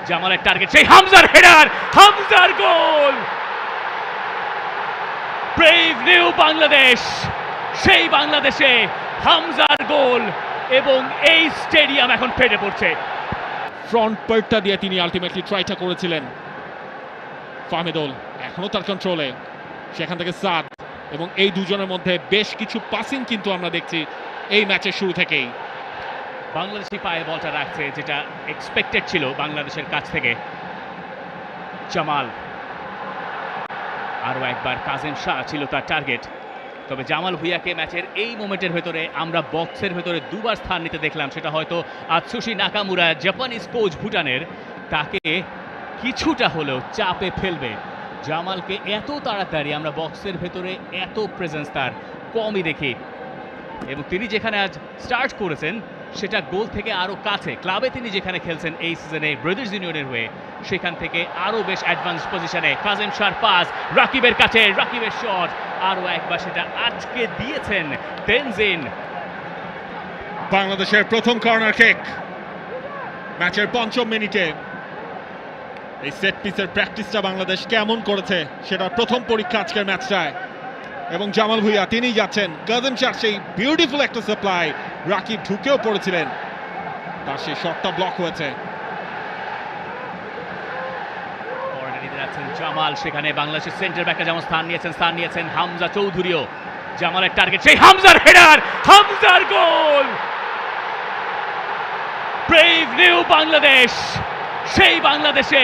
জামালের টার্গেট, সেই হামজার হেডার, হামজার গোল। ব্রেভ নিউ বাংলাদেশ, সেই বাংলাদেশে হামজার গোল এবং এই স্টেডিয়াম এখন ফেটে পড়ছে। ফ্রন্ট পাল্টা দিয়ে তিনি আলটিমেটলি ট্রাইটা করেছিলেন। ফাহমিদুল এখনো তার কন্ট্রোলে, সেখান থেকে সাদ, এবং এই দুজনের মধ্যে বেশ কিছু পাসিং কিন্তু আমরা দেখছি এই ম্যাচের শুরু থেকেই। বাংলাদেশি পায়ে বলটা রাখছে, যেটা এক্সপেক্টেড ছিল বাংলাদেশের কাছ থেকে। জামাল, আরও একবার কাজেম শাহ ছিল তার টার্গেট। তবে জামাল ভুঁইয়াকে ম্যাচের এই মোমেন্টের ভেতরে আমরা বক্সের ভেতরে দুবার স্থান নিতে দেখলাম। সেটা হয়তো আতসুশি নাকামুরা, জাপানিজ কোচ ভুটানের, তাকে কিছুটা হলেও চাপে ফেলবে। জামালকে এত তাড়াতাড়ি আমরা বক্সের ভেতরে এত প্রেজেন্স তার কমই দেখি, এবং তিনি যেখানে আজ স্টার্ট করেছেন সেটা গোল থেকে আরও কাছে। ক্লাবে তিনি যেখানে খেলছেন এই সিজনে ব্রাদার্স ইউনিয়নের হয়ে, সেখান থেকে আরও বেশ অ্যাডভান্স পজিশনে। কাজেম শাহর পাস রাকিবের কাছে, রাকিবের শট, আরও একবার সেটা আটকে দিয়েছেন তেনজিন। বাংলাদেশের প্রথম কর্নার কিক ম্যাচের ৫ম মিনিটে। এই সেট পিসের প্র্যাকটিসটা বাংলাদেশ কেমন করেছে সেটার প্রথম পরীক্ষা আজকের ম্যাচটায়। এবং জামাল ভুঁইয়া তিনি যাচ্ছেন, কাজেম শাহ সেই বিউটিফুল একটা সাপ্লাই, রাকিব ঢুকেও পড়েছিলেন, তার সেই শটটা ব্লক হয়েছে। জামাল, সেখানে বাংলাদেশের সেন্টার ব্যাকে যেমন স্থান নিয়েছেন হামজা চৌধুরীও। জামালের টার্গেট, সেই হামজার হেডার, হামজার গোল। ব্রেভ নিউ বাংলাদেশ, সেই বাংলাদেশে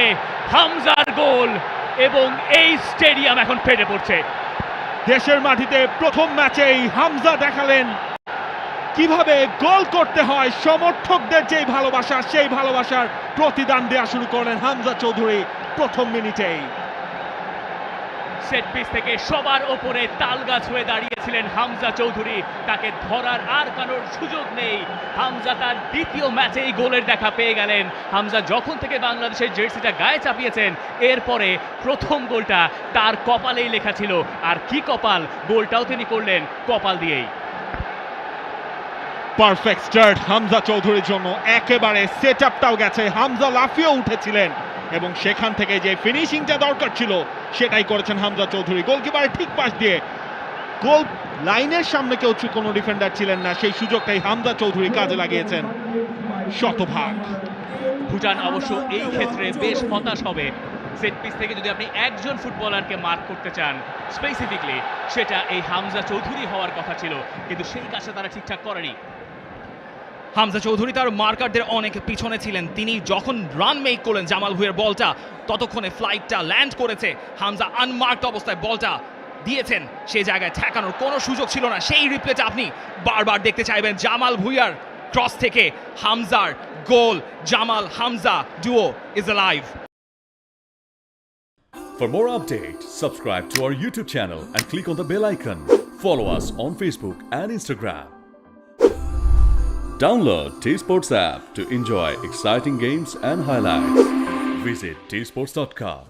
হামজার গোল এবং এই স্টেডিয়াম এখন ফেটে পড়ছে। দেশের মাটিতে প্রথম ম্যাচেই হামজা দেখালেন কিভাবে গোল করতে হয়। সমর্থকদের যেই ভালোবাসা, সেই ভালোবাসার প্রতিদান দেওয়া শুরু করলেন হামজা চৌধুরী প্রথম মিনিটেই। সেট পিস থেকে সবার ওপরে তালগাছ হয়ে দাঁড়িয়েছিলেন হামজা চৌধুরী, তাকে ধরার আর কারোর সুযোগ নেই। হামজা তার দ্বিতীয় ম্যাচেই গোলের দেখা পেয়ে গেলেন। হামজা যখন থেকে বাংলাদেশের জার্সিটা গায়ে চাপিয়েছেন, এরপরে প্রথম গোলটা তার কপালেই লেখা ছিল। আর কি কপাল, গোলটাও তিনি করলেন কপাল দিয়েই। পারফেক্ট স্টার্ট হামজা চৌধুরীর জন্য, একেবারে সেট আপটাও গেছে। হামজা লাফিয়ে উঠেছিলেন এবং সেখান থেকে যে ফিনিশিংটা দরকার ছিল সেটাই করেছেন হামজা চৌধুরী। গোলকিপারের ঠিক পাশ দিয়ে, গোল লাইনের সামনে কেউ কোনো ডিফেন্ডার ছিলেন না, সেই সুযোগটাই হামজা চৌধুরী কাজে লাগিয়েছেন শতভাগ। ভুটান অবশ্য এই ক্ষেত্রে বেশ হতাশ হবে। সেট পিস থেকে যদি আপনি একজন ফুটবলারকে মার্ক করতে চান স্পেসিফিকলি, সেটা এই হামজা চৌধুরী হওয়ার কথা ছিল, কিন্তু সেই কাজটা তারা ঠিকঠাক করেনি। হামজা চৌধুরী তার মার্কারদের অনেক পিছনে ছিলেন। তিনি যখন রান মেক করলেন জামাল ভুঁইয়ার বলটা, ততক্ষণে ফ্লাইটটা ল্যান্ড করেছে। হামজা আনমার্কড অবস্থায় বলটা দিয়েছেন, সেই জায়গায় ঠেকানোর কোনো সুযোগ ছিল না। সেই রিপ্লেটা আপনি বারবার দেখতে চাইবেন। জামাল ভুঁইয়ার ক্রস থেকে হামজার গোল। Jamal Hamza duo is alive. For more updates, subscribe to our YouTube channel and click on the bell icon. Follow us on Facebook and Instagram. Download T-Sports app to enjoy exciting games and highlights. Visit tsports.com.